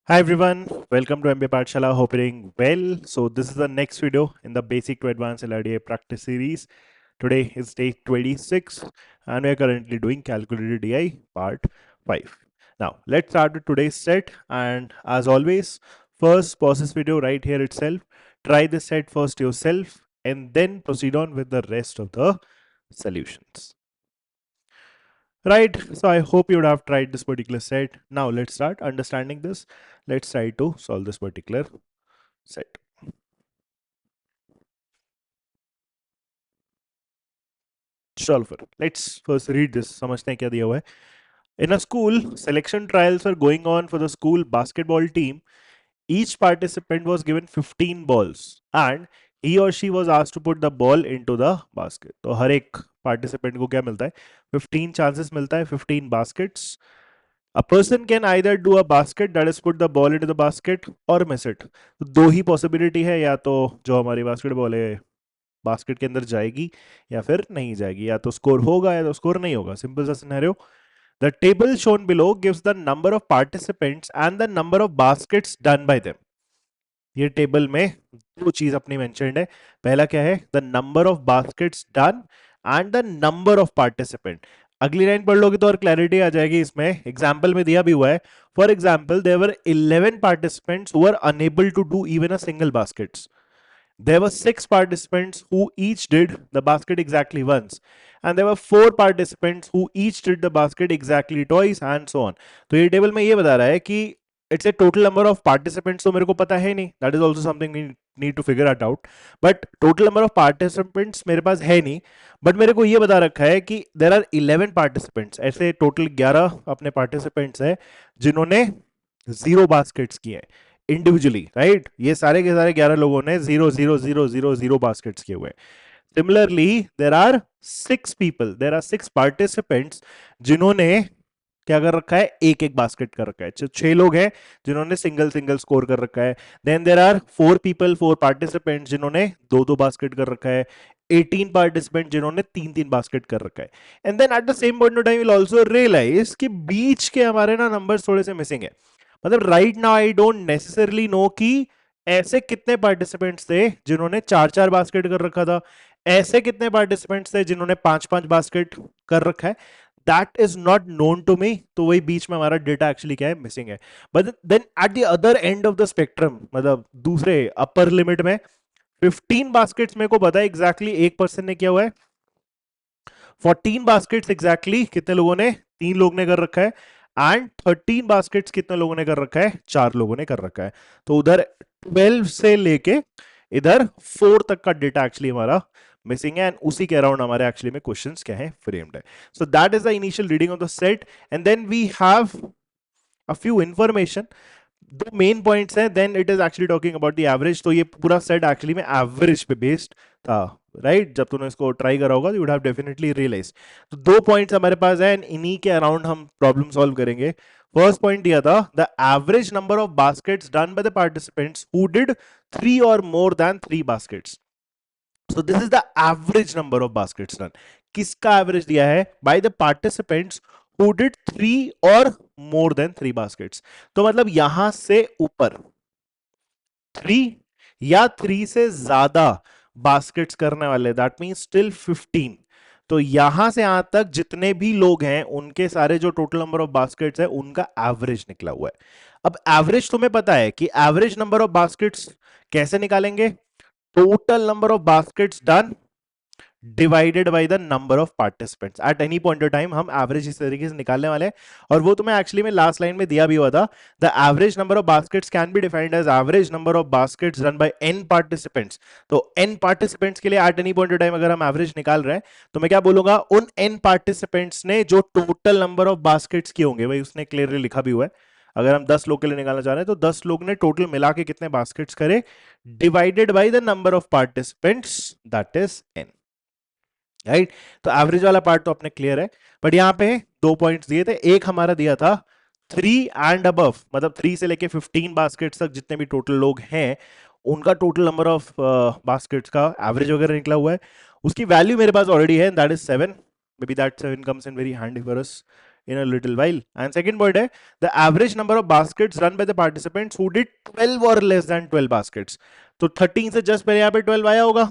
Hi everyone, welcome to MBA Pathshala. Hope you're doing well. So this is the next video in the Basic to Advanced LRDA practice series. Today is day 26 and we are currently doing Calculated DI part 5. Now let's start with today's set, and as always, first pause this video right here itself. Try this set first yourself and then proceed on with the rest of the solutions. Right, so I hope you would have tried this particular set. Now let's start understanding this. Let's try to solve this particular set. Solver. Let's first read this. समझते हैं क्या दिया हुआ है. In a school, selection trials were going on for the school basketball team. Each participant was given 15 balls and he or she was asked to put the ball into the basket. तो हर एक participant को क्या मिलता है? 15 chances मिलता है, 15 baskets. A person can either do a basket, that is put the ball into the basket, or miss it. तो दो ही possibility है, या तो जो हमारी बास्केटबॉल है बास्केट के अंदर जाएगी या फिर नहीं जाएगी, या तो स्कोर होगा या तो स्कोर नहीं होगा. सिंपल सा scenario. The table shown below gives the number of participants and the number of baskets done by them. ये टेबल में दो चीज अपनी मेंशन्ड है. पहला क्या है? The number of baskets done and the number of participant. अगली लाइन पढ़ लोगे तो और क्लैरिटी आ जाएगी. इसमें एग्जाम्पल में दिया भी हुआ है. For example there were 11 participants who were unable to do even a single baskets. There were 6 participants who each did the basket exactly once, and there were 4 participants who each did the basket exactly twice, and so on. तो ये table में ये बता रहा है कि it's a total number of participants. तो मेरे को पता है नहीं, that is also something need to figure it out. But total number of participants मेरे पास है नहीं, बट मेरे को ये बता रखा है कि देर आर 11 पार्टिसिपेंट्स. ऐसे टोटल 11 अपने पार्टिसिपेंट्स हैं जिन्होंने 0 बास्केट्स किए हैं इंडिविजुअली. राइट, ये सारे के सारे 11 लोगों ने 0 बास्केट्स किए हुए. Similarly there are 6 people, there are 6 participants जिन्होंने क्या कर रखा है? एक एक बास्केट कर रखा है. 6 लोग हैं जिन्होंने सिंगल सिंगल स्कोर कर रखा है. Then there are 4 people, 4 participants जिन्होंने 2 बास्केट कर रखा है. 18 पार्टिसिपेंट जिन्होंने 3 बास्केट कर रखा है. And then at the same point of time will also realise कि बीच के हमारे ना नंबर्स थोड़े से मिसिंग है. मतलब right now I don't necessarily know कि ऐसे कितने पार्टिसिपेंट्स थे जिन्होंने 4 बास्केट कर रखा था, ऐसे कितने पार्टिसिपेंट्स थे जिन्होंने 5 बास्केट कर रखा है. That is not known to me. तो वही बीच में हमारा डेटा एक्चुअली क्या है? मिसिंग है. But then at the other end of the spectrum, मतलब दूसरे अपर लिमिट में 15 बास्केट्स मेरे को पता है एग्जैक्टली एक पर्सन ने किया हुआ है. 14 बास्केट्स एग्जैक्टली कितने लोगों ने? 3 लोग ने कर रखा है. एंड 13 बास्केट्स कितने लोगों ने कर रखा है? 4 लोगों ने कर रखा है. तो उधर 12 से लेके इधर 4 तक का डेटा एक्चुअली हमारा मिसिंग है. एंड उसी के अराउंड हमारे एक्चुअली में क्वेश्चंस क्या है? फ्रेम्ड है. So that is the initial reading of the set. And then we have a few information. दो मेन पॉइंट्स हैं. Then it is actually talking about the average. तो ये पूरा सेट एक्चुअली में एवरेज पे बेस्ड था. Right, जब तूने इसको ट्राई करा होगा, you would have definitely realise. तो 2 पॉइंट्स हमारे पास है एंड इन्हीं के अराउंड हम प्रॉब्लम सॉल्व करेंगे. फर्स्ट पॉइंट दिया था the average number of baskets done by the participants who did 3 और more than 3 baskets. So this is the average number of baskets done. किसका एवरेज दिया है? By the participants who did 3 और more than 3 baskets. तो मतलब यहां से ऊपर 3 या 3 से ज्यादा बास्केट्स करने वाले, दैट मींस टिल 15. तो यहां से यहां तक जितने भी लोग हैं उनके सारे जो टोटल नंबर ऑफ बास्केट्स है उनका एवरेज निकला हुआ है. अब एवरेज तुम्हें पता है कि एवरेज नंबर ऑफ बास्केट्स कैसे निकालेंगे? Total number of baskets done divided by the number of participants. Eight any point of time हम एवरेज इस तरीके से निकालने वाले हैं. और वो तुम्हें एक्चुअली में लास्ट लाइन में दिया भी हुआ था. The average number of baskets can be defined as average number of baskets run by n participants. तो n पार्टिसिपेंट्स के लिए at any point of time अगर हम एवरेज निकाल रहे हैं तो मैं क्या बोलूंगा? उन n पार्टिसिपेंट्स ने जो टोटल नंबर ऑफ बास्केट्स किए होंगे, भाई उसने क्लियरली लिखा भी हुआ है. अगर हम 10 लोग के लिए निकालना चाह रहे हैं तो 10 लोग ने टोटल मिला के कितने बास्केट्स करे divided by the number of participants, that is n. Right, तो एवरेज वाला पार्ट तो अपने क्लियर है. बट यहां पे 2 पॉइंट्स दिए थे. एक हमारा दिया था 3 एंड अबव, मतलब 3 से लेके 15 बास्केट्स तक जितने भी टोटल लोग हैं उनका टोटल नंबर ऑफ बास्केट्स का एवरेज वगैरह निकला हुआ है. उसकी वैल्यू मेरे पास ऑलरेडी है, that is 7. May be that 7 comes in very handy for us in a little while. And second point है the average number of baskets run by the participants who did 12 or less than 12 baskets. तो 13 से just पहले यहाँ पे 12 आया होगा,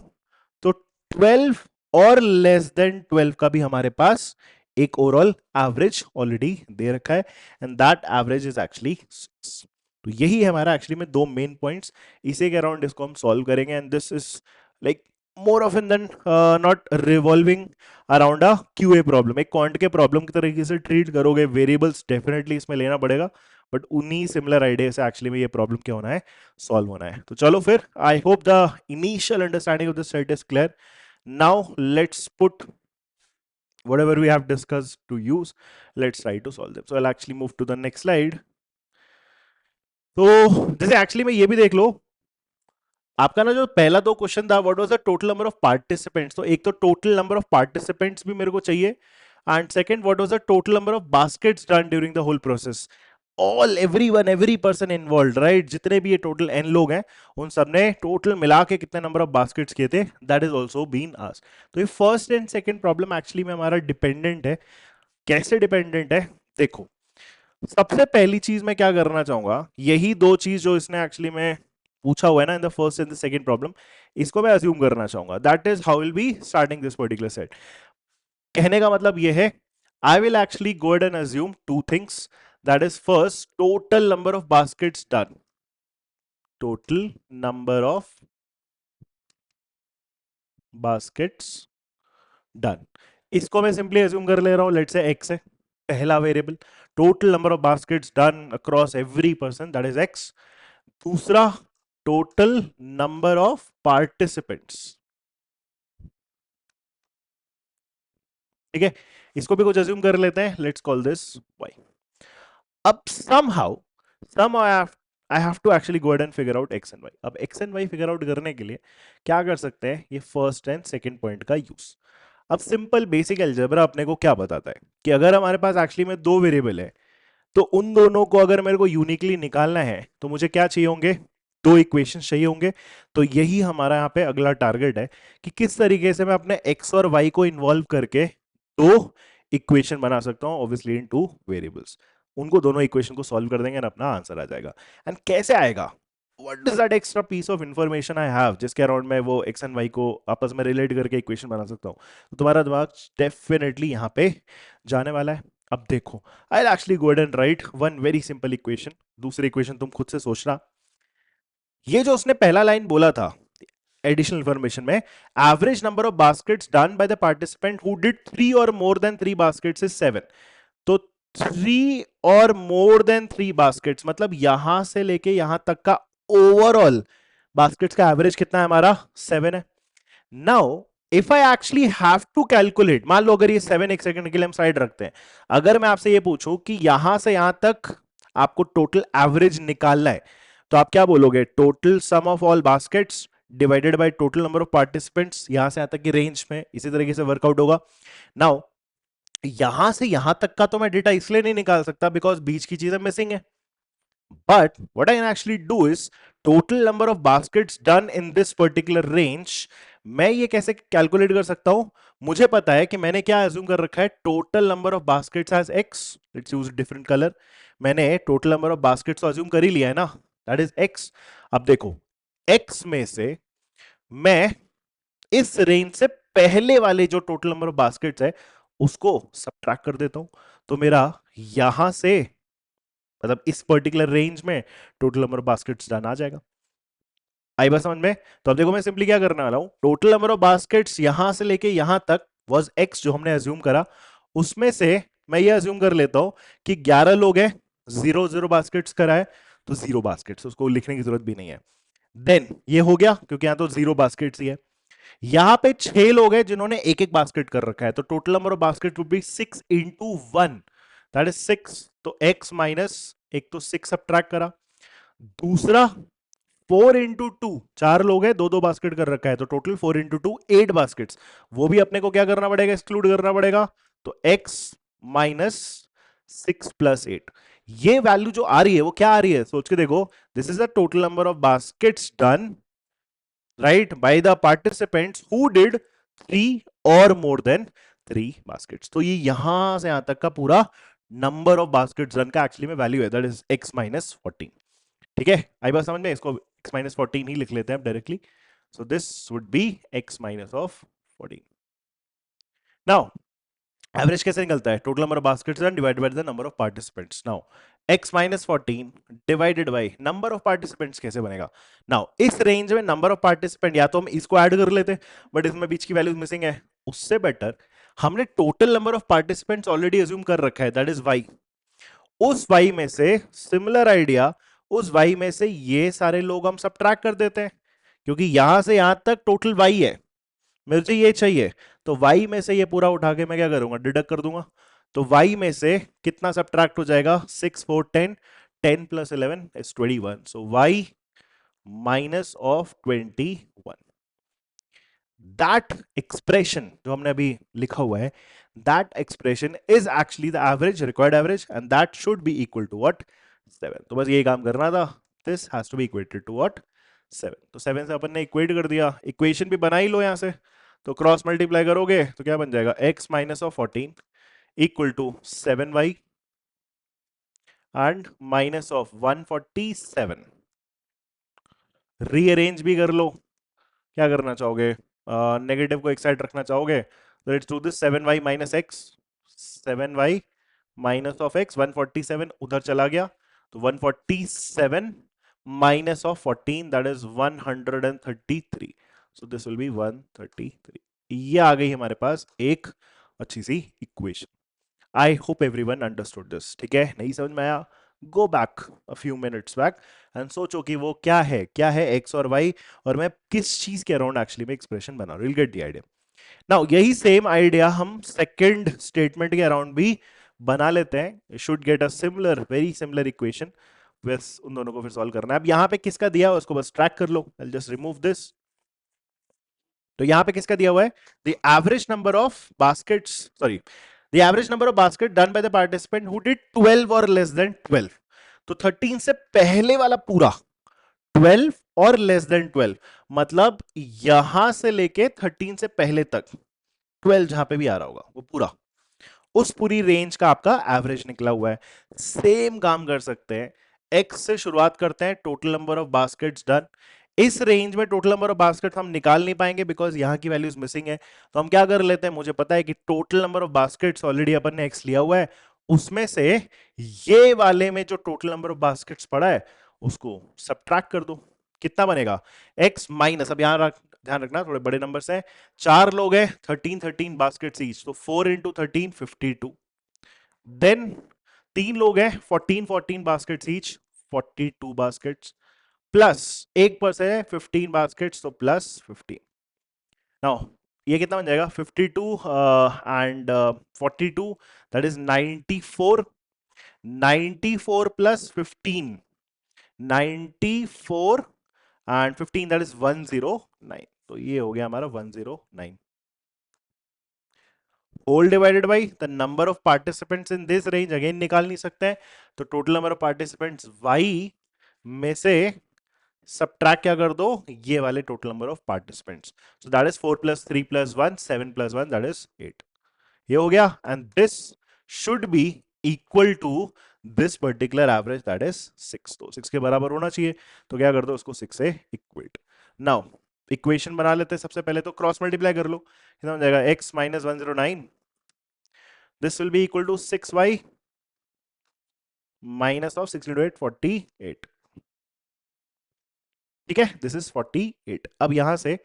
तो 12 और लेस देन 12 का भी हमारे पास एक ओवरऑल एवरेज ऑलरेडी दे रखा है, and that average is actually 6. तो यही है हमारा एक्चुअली में दो मेन पॉइंट्स, इसी के अराउंड इसको हम सॉल्व करेंगे, and this is like more often than not revolving around a QA problem. एक क्वांट के प्रॉब्लम की तरीके से ट्रीट करोगे, वेरिएबल्स डेफिनेटली इसमें लेना पड़ेगा, बट उन्हीं सिमिलर आइडिया से एक्चुअली में ये प्रॉब्लम क्या होना है, सॉल्व होना है. तो चलो फिर, I hope the initial understanding of this set is clear. Now let's put whatever we have discussed to use. Let's try to solve them. So I'll actually move to the next slide. तो जैसे actually में ये भी देख लो, आपका ना जो पहला दो क्वेश्चन था, what was the total number of participants, तो एक तो टोटल नंबर ऑफ पार्टिसिपेंट्स भी मेरे को चाहिए, and second what was the total number of baskets done during the whole process. All everyone every person involved, right, जितने भी ये टोटल n लोग हैं उन सब ने टोटल मिला के कितने नंबर ऑफ बास्केट्स किए थे, that is also been asked. तो ये first and second problem actually में हमारा डिपेंडेंट है. कैसे डिपेंडेंट है, देखो, सबसे पहली चीज मैं क्या करना चाहूंगा, यही दो चीज जो इसने एक्चुअली में पूछा हुआ है ना इन the first and the second problem, इसको मैं अज्यूम करना चाहूंगा. That is how will be starting this particular set. कहने का मतलब ये है, I will actually go ahead and assume two things. That is first, total number of baskets done, total number of baskets done. इसको मैं simply assume कर ले रहा हूं, लेट्स से x है पहला variable, total number of baskets done across every person, that is x. दूसरा, total number of participants, ठीक है, इसको भी कुछ अज्यूम कर लेते हैं, लेट्स कॉल दिस y. अब somehow I have to actually go ahead and figure out x and y. अब x and y figure out करने के लिए क्या कर सकते हैं, ये फर्स्ट एंड सेकंड पॉइंट का यूज. अब सिंपल बेसिक अलजेब्रा अपने को क्या बताता है कि अगर हमारे पास एक्चुअली में दो वेरिएबल है, तो उन दोनों को अगर मेरे को यूनिकली निकालना है तो मुझे क्या चाहिए होंगे, दो इक्वेशन चाहिए होंगे. तो यही हमारा यहाँ पे अगला टारगेट है कि किस तरीके से मैं अपने x और y को इन्वॉल्व करके दो इक्वेशन बना सकता हूँ, ऑब्वियसली इन टू वेरिएबल्स. उनको दोनों इक्वेशन को सॉल्व कर देंगे और अपना आंसर आ जाएगा. एंड कैसे आएगा, what is that extra piece of information I have जिसके अराउंड मैं वो x एंड y को आपस में रिलेट करके इक्वेशन बना सकता हूँ. तो तुम्हारा दिमाग डेफिनेटली यहाँ पे जाने वाला है. अब देखो, I will actually go and right one very simple equation. दूसरी इक्वेशन तुम खुद से सोचना. ये जो उसने पहला लाइन बोला था एडिशनल इंफॉर्मेशन में, average number of baskets done by the participant who did 3 और मोर देन 3 बास्केट्स इज 7. तो 3 और मोर देन 3 बास्केट्स मतलब यहां से लेके यहां तक का ओवरऑल बास्केट्स का एवरेज कितना है हमारा, 7 है. Now if I actually have to calculate, मान लो अगर ये 7 एक सेकंड के लिए हम साइड रखते हैं, अगर मैं आपसे ये पूछूं कि यहां से यहां तक आपको टोटल एवरेज निकालना है, तो आप क्या बोलोगे, total sum of all baskets divided by total number of participants, यहां से यहां तक की रेंज में इसी तरीके से वर्कआउट होगा. नाउ यहां से यहां तक का तो मैं डेटा इसलिए नहीं निकाल सकता बिकॉज बीच की चीजें मिसिंग है. But what I can actually do is total number of baskets done in this particular range. मैं ये कैसे कैलकुलेट कर सकता हूं, मुझे पता है कि मैंने क्या अज्यूम कर रखा है, total number of baskets as x. Let's use different colour. मैंने total number of baskets assume कर ही लिया है ना, दैट इज x. अब देखो, x में से मैं इस रेंज से पहले वाले जो टोटल नंबर ऑफ बास्केट्स है उसको सबट्रैक्ट कर देता हूं, तो मेरा यहां से मतलब इस पर्टिकुलर रेंज में total number of baskets done आ जाएगा. आई बात समझ में. तो अब देखो मैं सिंपली क्या करने वाला हूं, टोटल नंबर ऑफ बास्केट्स यहां से लेके यहां तक वाज x जो हमने अज्यूम करा, उसमें से मैं ये अज्यूम कर लेता हूं कि 11 लोग हैं, 0 0 बास्केट्स करा है, तो 0 बास्केट्स, उसको लिखने की जरूरत भी नहीं है. देन ये हो गया क्योंकि यहां तो 0 बास्केट्स ही है. यहां पे 6 लोग हैं जिन्होंने एक एक बास्केट कर रखा है, तो total number of basket would be 6 into 1, that is 6. तो x माइनस एक तो 6 सब्ट्रैक्ट करा, दूसरा 4 into 2, 4 लोग हैं, दो दो बास्केट कर रखा है, तो टोटल 4 into 2 8 बास्केट्स, वो भी अपने को क्या करना पड़ेगा, एक्सक्लूड करना पड़ेगा. तो x माइनस 6 प्लस 8, ये वैल्यू जो आ रही है वो क्या आ रही है, सोच के देखो, this is the total number of baskets done right by the participants who did 3 or more than 3 baskets. तो ये यहां से यहां तक का पूरा नंबर ऑफ बास्केट्स रन का एक्चुअली में वैल्यू है, दैट इज x माइनस 14। ठीक है, आई बात समझ में, इसको x माइनस 14 ही लिख लेते हैं directly. So this would be x minus of 14। Now average कैसे निकलता है? Total number of baskets run divided by the number of participants. Now x minus 14 divided by number of participants कैसे बनेगा? Now इस range में number of participant या तो हम इसको ऐड कर लेते, बट इसमें बीच की वैल्यूज मिसिंग है। उससे बेटर हमने total number of participants already assume कर रखा है, दैट इज y। उस y में से सिमिलर आइडिया, उस y में से ये सारे लोग हम सबट्रैक्ट कर देते हैं, क्योंकि यहां से यहां तक टोटल y है, मुझे ये चाहिए। तो y में से ये पूरा उठा के मैं क्या करूंगा, डिडक्ट कर दूंगा। तो y में से कितना सबट्रैक्ट हो जाएगा? 6 4 10, 10 plus 11 is 21। So y minus of 21। That expression जो हमने अभी लिखा हुआ है, that expression is actually the average, required average, and that should be equal to what? 7। तो बस ये काम करना था, this has to be equated to what? 7। तो 7 से अपन ने इक्वेट कर दिया, इक्वेशन भी बना ही लो यहां से। तो क्रॉस मल्टीप्लाई करोगे तो क्या बन जाएगा? x minus of 14 equal to 7y and minus of 147। Rearrange भी कर लो, क्या करना चाहोगे? नेगेटिव को एक साइड रखना चाहोगे तो let's do this. 7y minus x, 7y minus of x, 147 उधर चला गया, तो 147 minus of 14 that is 133। So this will be 133। ये आ गई हमारे पास एक अच्छी सी equation. I hope everyone understood this. ठीक है, नहीं समझ में आया, go back a few minutes back and सोचो कि वो क्या है, क्या है एक्स और वाई, और मैं किस चीज के अराउंड एक्चुअली में एक्सप्रेशन बना रहा हूं। Get the idea. नाउ यही सेम आइडिया हम सेकंड स्टेटमेंट के अराउंड भी बना लेते हैं। Should get a similar, very similar equation. बस उन दोनों को फिर सॉल्व करना है। अब यहां पे किसका दिया है उसको बस ट्रैक कर लो। I just remove this. तो यहां पे किसका दिया हुआ है? The average number of baskets, sorry, the average number of basket done by the participant who did 12 और लेस देन 12। तो 13 से पहले वाला पूरा 12 और लेस देन 12, मतलब यहां से लेके 13 से पहले तक 12 जहां पे भी आ रहा होगा वो पूरा, उस पूरी रेंज का आपका एवरेज निकला हुआ है। सेम काम कर सकते हैं, एक्स से शुरुआत करते हैं, total number of baskets done. इस रेंज में टोटल नंबर ऑफ बास्केट्स हम निकाल नहीं पाएंगे बिकॉज यहां की वैल्यूज मिसिंग है। तो हम क्या कर लेते हैं, मुझे पता है कि total number of baskets already अपन ने एक्स लिया हुआ है, उसमें से ये वाले में जो टोटल नंबर ऑफ बास्केट्स पड़ा है उसको सब्ट्रैक्ट कर दो। कितना बनेगा? एक्स माइनस, अब यहां ध्यान रखना थोड़े बड़े नंबर है, 4 लोग हैं, 13 13 बास्केट्स ईच, तो 4 इंटू 13 52। देन 3 लोग हैं, 14 14 बास्केट्स ईच, 42 बास्केट्स, प्लस एक पर्सन है 15 बास्केट्स, तो प्लस 15। नाउ ये कितना बन जाएगा? 52 and 42 that is 94। 94 plus 15, 94 and 15 that is 109। तो ये हो गया हमारा 109। Whole divided by the number of participants in this range, again निकाल नहीं सकते हैं, तो total number of participants y में से सब्ट्रैक्ट क्या कर दो? ये वाले total number of participants. So that is 4 plus 3 plus 1, 7 plus 1 that is 8। ये हो गया, and this should be equal to this particular average that is 6। तो 6 के बराबर होना चाहिए, तो क्या कर दो उसको 6 से इक्वेट। नाउ इक्वेशन बना लेते हैं। सबसे पहले तो क्रॉस मल्टीप्लाई कर लो, कितना हो जाएगा? x minus 109, this will be equal to 6y minus of 6 into 8 48। ठीक है, दिस इज 48। अब यहां से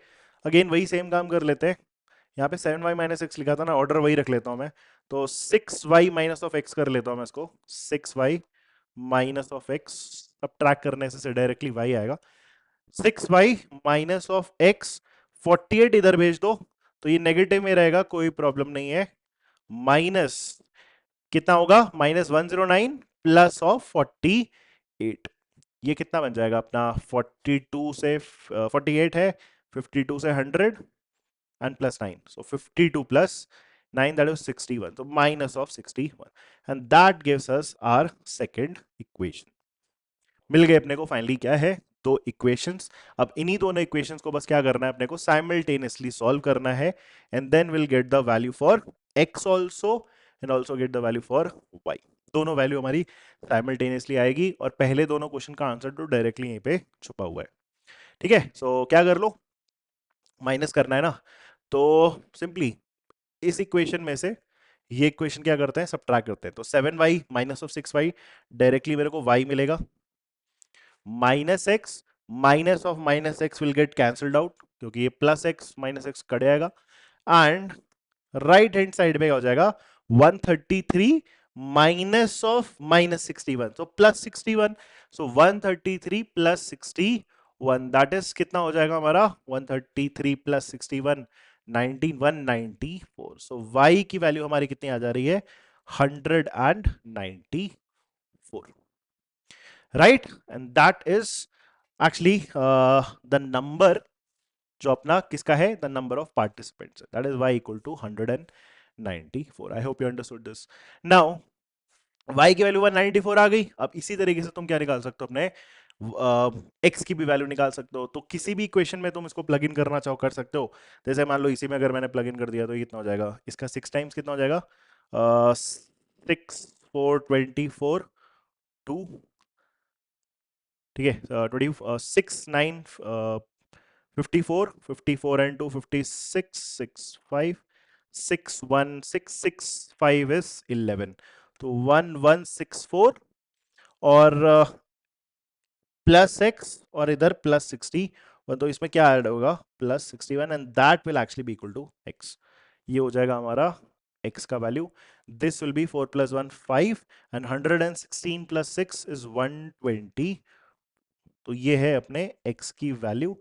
अगेन वही सेम काम कर लेते हैं। यहाँ पे 7y माइनस एक्स लिखा था ना, ऑर्डर वही रख लेता हूं मैं। तो 6y माइनस ऑफ एक्स कर लेता हूं मैं इसको, 6y माइनस ऑफ एक्स, अब ट्रैक करने से डायरेक्टली y आएगा। 6y माइनस ऑफ एक्स, 48 इधर भेज दो तो ये नेगेटिव में रहेगा, कोई प्रॉब्लम नहीं है। माइनस कितना होगा? Minus 109 plus of 48। ये कितना बन जाएगा अपना? 42 से 48 है, 52 से 100 and plus 9, so 52 plus 9 that is 61, so minus of 61, and that gives us our second equation। मिल गए अपने को फाइनली क्या है? दो इक्वेशंस। अब इन्हीं दोनों इक्वेशंस को बस क्या करना है अपने को? साइमल्टेनियसली सॉल्व करना है, and then will get the value for x also and also get the value for y। दोनों वैल्यू हमारी साइमल्टेनियसली आएगी और पहले दोनों क्वेश्चन का आंसर तो डायरेक्टली यहीं पे छुपा हुआ है। ठीक है, सो क्या कर लो, माइनस करना है ना, तो सिंपली इस इक्वेशन में से ये इक्वेशन क्या करते हैं, सब्ट्रैक्ट करते हैं। तो 7y minus of 6y, directly मेरे को y मिलेगा, minus x, minus x will get cancelled out क्योंकि ये plus x minus x cut जाएगा, एंड राइट हैंड साइड में हो जाएगा 133 minus of -61, so +61, so 133 plus 61, that is कितना हो जाएगा हमारा 133 प्लस 61, 194, so y की वैल्यू हमारी कितनी आ जा रही है 194, right, and that is actually the number जो अपना किसका है, the number of participants, that is y equal to 194। I hope you understood this. Now y की वैल्यू 194 आ गई। अब इसी तरीके से तुम क्या निकाल सकते हो, अपने x की भी वैल्यू निकाल सकते हो। तो किसी भी इक्वेशन में तुम इसको प्लग इन करना चाहो कर सकते हो। जैसे मान लो इसी में अगर मैंने प्लग इन कर दिया तो ये कितना हो जाएगा, इसका 6 टाइम्स कितना हो जाएगा, 6 4 24 2, ठीक है, 6 9 54 54 and 2 56 6 5 6 1 6 6 5 is 11, तो 1164 और प्लस एक्स और इधर +60, तो इसमें क्या ऐड होगा +61, and that will actually be equal to x. ये हो जाएगा हमारा x का value, this will be 4 + 1 5 and 116 + 6 is 120, तो ये है अपने x की वैल्यू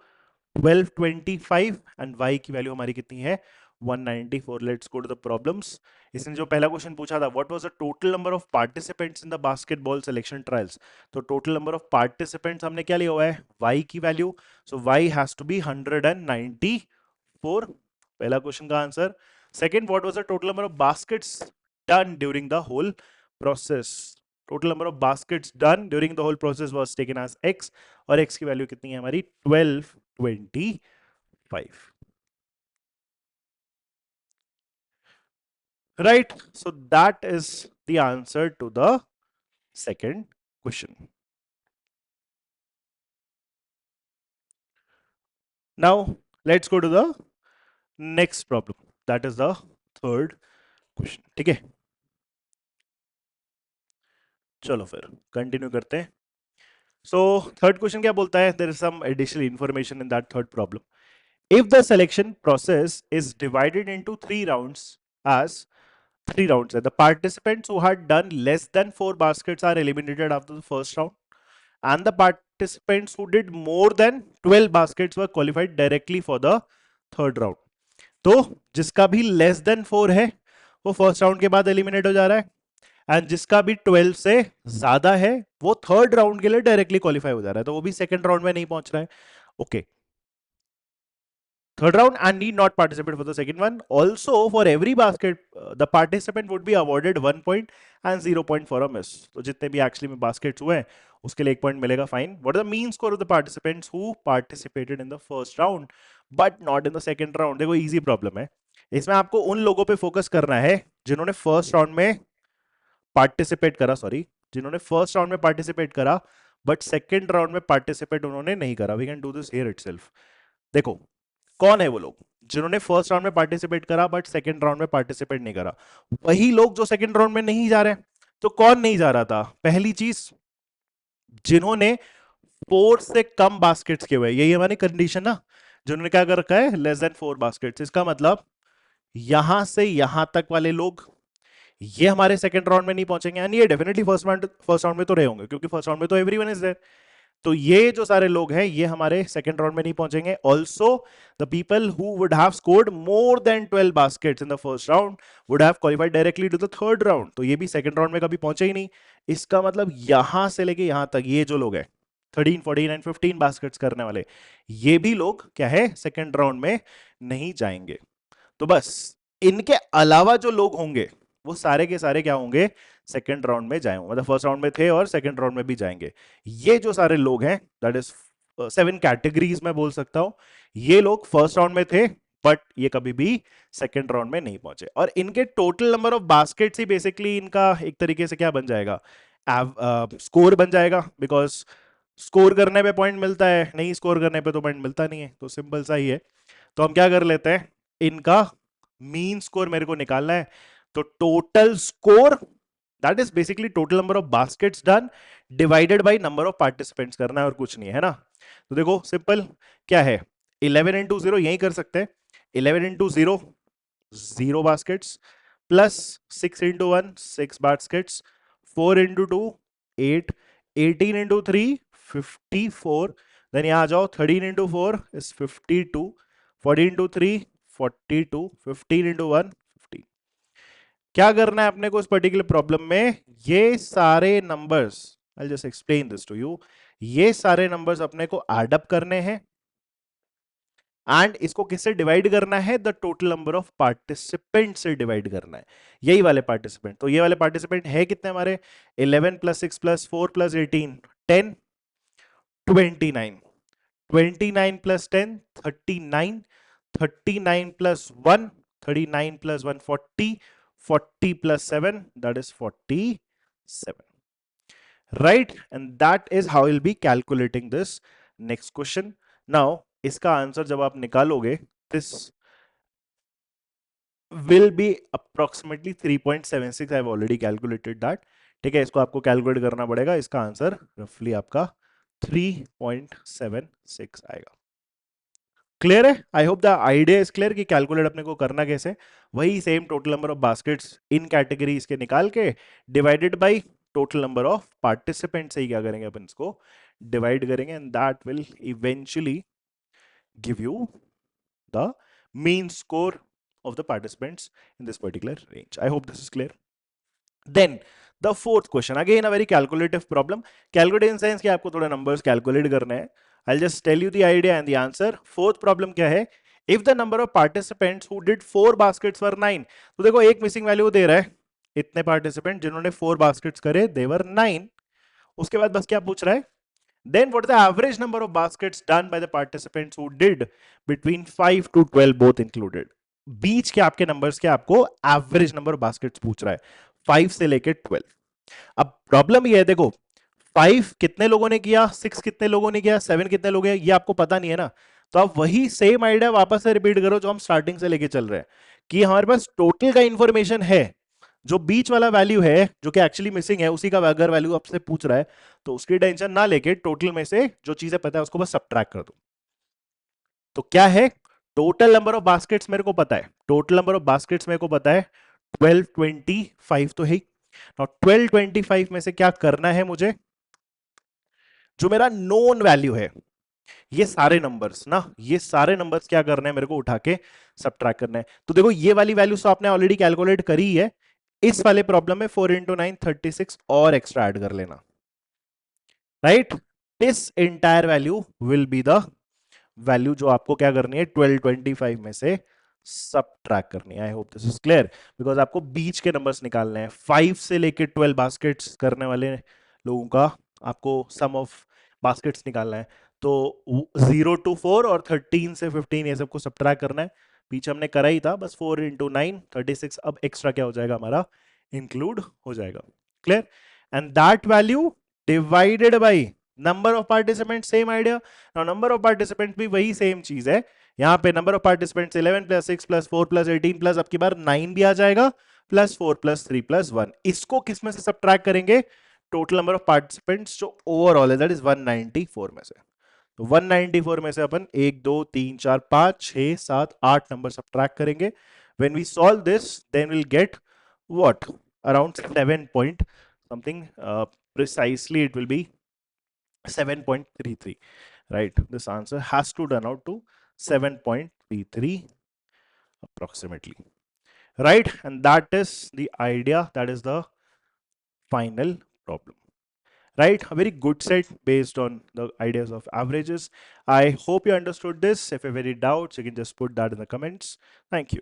1225 एंड y की वैल्यू हमारी कितनी है 194। Let's go to the problems. इसने जो पहला क्वेश्चन पूछा था, what was the total number of participants in the basketball selection trials, तो टोटल नंबर ऑफ पार्टिसिपेंट्स हमने क्या लिया हुआ है y की value, so y has to be 194, पहला क्वेश्चन का answer. Second, what was the total number of baskets done during the whole process, total number of baskets done during the whole process was taken as x, और x की value कितनी है हमारी 1225, right? So that is the answer to the second question. Now let's go to the next problem, that is the third question, ठीक है, चलो फिर continue करते हैं। So third question क्या बोलता है, there is some additional information in that third problem. If the selection process is divided into 3 rounds, as 3 rounds, the participants who had done less than 4 baskets are eliminated after the first round, and the participants who did more than 12 baskets were qualified directly for the third round. तो जिसका भी less than 4 है वो first round के बाद eliminate हो जा रहा है, एंड जिसका भी 12 से ज्यादा है वो थर्ड राउंड के लिए डायरेक्टली क्वालिफाई हो जा रहा है, तो वो भी सेकंड राउंड में नहीं पहुंच रहा है। Okay, third round and need not participate for the second one. Also, for every basket, the participant would be awarded 1 point and 0 point for a miss. तो जितने भी actually में baskets हुए हैं उसके लिए 1 point मिलेगा, fine. What is the mean score of the participants who participated in the first round but not in the second round? देखो easy problem है, इसमें आपको उन लोगों पे फोकस करना है जिन्होंने फर्स्ट राउंड में पार्टिसिपेट करा, सॉरी, जिन्होंने फर्स्ट राउंड में पार्टिसिपेट करा बट सेकेंड राउंड में पार्टिसिपेट उन्होंने नहीं करा। We can do this here itself. देखो कौन है वो लोग जिन्होंने फर्स्ट राउंड में पार्टिसिपेट करा बट सेकंड राउंड में पार्टिसिपेट नहीं करा, वही लोग जो सेकंड राउंड में नहीं जा रहे। तो कौन नहीं जा रहा था, पहली चीज जिन्होंने 4 से कम बास्केट्स के हुए, यही हमारी कंडीशन ना, जिन्होंने क्या कर रखा है लेस देन 4 बास्केट्स, इसका मतलब यहां से यहां तक वाले लोग ये हमारे सेकंड राउंड में नहीं पहुंचेंगे, एंड ये डेफिनेटली फर्स्ट राउंड में तो रहे होंगे क्योंकि फर्स्ट राउंड में तो एवरीवन इज देयर। तो ये जो सारे लोग हैं ये हमारे सेकंड राउंड में नहीं पहुंचेंगे। Also the people who would have scored more than 12 baskets in the first round would have qualified directly to the third round, तो ये भी सेकंड राउंड में कभी पहुंचे ही नहीं। इसका मतलब यहां से लेके यहां तक ये जो लोग हैं 13 14 एंड 15 बास्केट्स करने वाले, ये भी लोग क्या है सेकंड राउंड में नहीं जाएंगे। तो बस इनके अलावा जो लोग होंगे वो सारे के सारे क्या होंगे सेकंड राउंड में जाएंगे, मतलब फर्स्ट राउंड में थे और सेकंड राउंड में भी जाएंगे। ये जो सारे लोग हैं दैट इज 7 कैटेगरीज में बोल सकता हूं, ये लोग फर्स्ट राउंड में थे बट ये कभी भी सेकेंड राउंड में नहीं पहुंचे। और इनके total number of baskets he basically इनका एक तरीके से क्या बन जाएगा, स्कोर बन जाएगा, बिकॉज स्कोर करने पे पॉइंट मिलता है, नहीं स्कोर करने पे तो पॉइंट मिलता नहीं है, तो सिंपल सा ही है। तो हम क्या कर लेते हैं, इनका मीन स्कोर मेरे को निकालना है, तो total score that is basically total number of baskets done divided by number of participants करना है और कुछ नहीं है ना। तो देखो सिंपल क्या है, 11 इंटू 0 यही कर सकते हैं, 11 into 0 0 baskets, plus 6 into 1 6 baskets, 4 into 2 8, 18 into 3 54, then यहाँ आ जाओ 13 इंटू 4 इज 52, 14 इंटू 3 42, 15 इंटू 1 15। क्या करना है अपने को इस पर्टिकुलर प्रॉब्लम में, ये सारे numbers, I just explain this to you, ये सारे नंबर्स अपने को एड अप करने हैं एंड इसको किससे डिवाइड करना है, the total number of participant से डिवाइड करना है, यही वाले पार्टिसिपेंट। तो ये वाले पार्टिसिपेंट है कितने हमारे, 11 plus 6 plus 4 plus 18 10 29, 29 plus 10 39, 39 plus 1 39 plus 1 40, 40 plus 7 that is 47, right? And that is how you'll be calculating this next question. Now इसका आंसर जब आप निकालोगे, this will be approximately 3.76. I've already calculated that. ठीक है, इसको आपको कैलकुलेट करना पड़ेगा, इसका आंसर रफली आपका 3.76 आएगा। क्लियर है, I hope the idea is clear कि कैलकुलेट अपने को करना कैसे, वही same total number of baskets in categories के निकाल के divided by total number of participant से ही क्या करेंगे अपन इसको डिवाइड करेंगे, and that will eventually give you the mean score of the participants in this particular range. I hope this is clear. Then the fourth question, again a very calculative problem. Calculate in sense कि आपको थोड़े numbers calculate करने हैं. I'll just tell you the idea and the answer. Fourth problem क्या है, if the number of participants who did 4 baskets were 9, तो देखो एक missing value दे रहा है, इतने participant जिन्होंने 4 baskets करे they were 9, उसके बाद बस क्या पूछ रहा है, then what is the average number of baskets done by the participants who did between 5 to 12 both included. बीच के आपके नंबर्स के आपको एवरेज नंबर ऑफ बास्केट्स पूछ रहा है 5 से लेके 12। अब प्रॉब्लम ये है, देखो 5 कितने लोगों ने किया, 6 कितने लोगों ने किया, 7 कितने लोग हैं, ये आपको पता नहीं है ना। तो आप वही सेम आइडिया वापस से रिपीट करो जो हम स्टार्टिंग से लेके चल रहे हैं, कि हमारे पास टोटल का इंफॉर्मेशन है, जो बीच वाला वैल्यू है जो कि एक्चुअली मिसिंग है उसी का अगर वैल्यू आपसे पूछ रहा है तो उसकी टेंशन ना लेके टोटल में से जो चीजें पता है उसको बस सब्ट्रैक्ट कर दो। तो क्या है, टोटल नंबर ऑफ बास्केट्स मेरे को पता है, टोटल नंबर ऑफ बास्केट्स मेरे को पता है 1225 तो है। now 1225 में से क्या करना है मुझे, जो मेरा नोन वैल्यू है, ये सारे नंबर्स ना, ये सारे नंबर्स क्या करने हैं मेरे को उठा के सब्ट्रैक्ट करना है। तो देखो ये वाली वैल्यू तो आपने ऑलरेडी कैलकुलेट करी है, इस वाले प्रॉब्लम में 4 इंटू 9 36 और एक्स्ट्रा ऐड कर लेना, right. This entire value will be the value जो आपको क्या करनी है 1225 में से सब्ट्रैक्ट करनी है। I hope this is clear, because आपको बीच के नंबर्स निकालने हैं, 5 से लेके 12 बास्केट्स करने वाले लोगों का आपको सम ऑफ बास्केट्स निकालना है। तो 0 to 4 और 13 से 15 ये सबको सब्ट्रैक्ट करना है, पीछे हमने करा ही था, बस 4 इंटू 9 36, अब एक्स्ट्रा क्या हो जाएगा हमारा इंक्लूड हो जाएगा। Clear, and that value divided by number of participant, same idea. Number of participant भी वही सेम चीज है, यहाँ पे number of participants 11 plus 6 plus 4 plus 18 plus अब की बार 9 भी आ जाएगा, प्लस 4 प्लस 3 प्लस 1, इसको किस में से सब्ट्रैक्ट करेंगे, टोटल नंबर ऑफ पार्टिसिपेंट्स जो ओवरऑल है दैट इज 194 में से। तो 194 में से अपन 1 2 3 4 5 6 7 8 नंबर सब्ट्रैक्ट करेंगे। when we solve this then we'll get what around 7 point something, precisely it will be 7.33, right? This answer has to turn out to 7.33 approximately, right? And that is the idea, that is the final problem, right? A very good set based on the ideas of averages. I hope you understood this. If you have any doubts you can just put that in the comments. Thank you.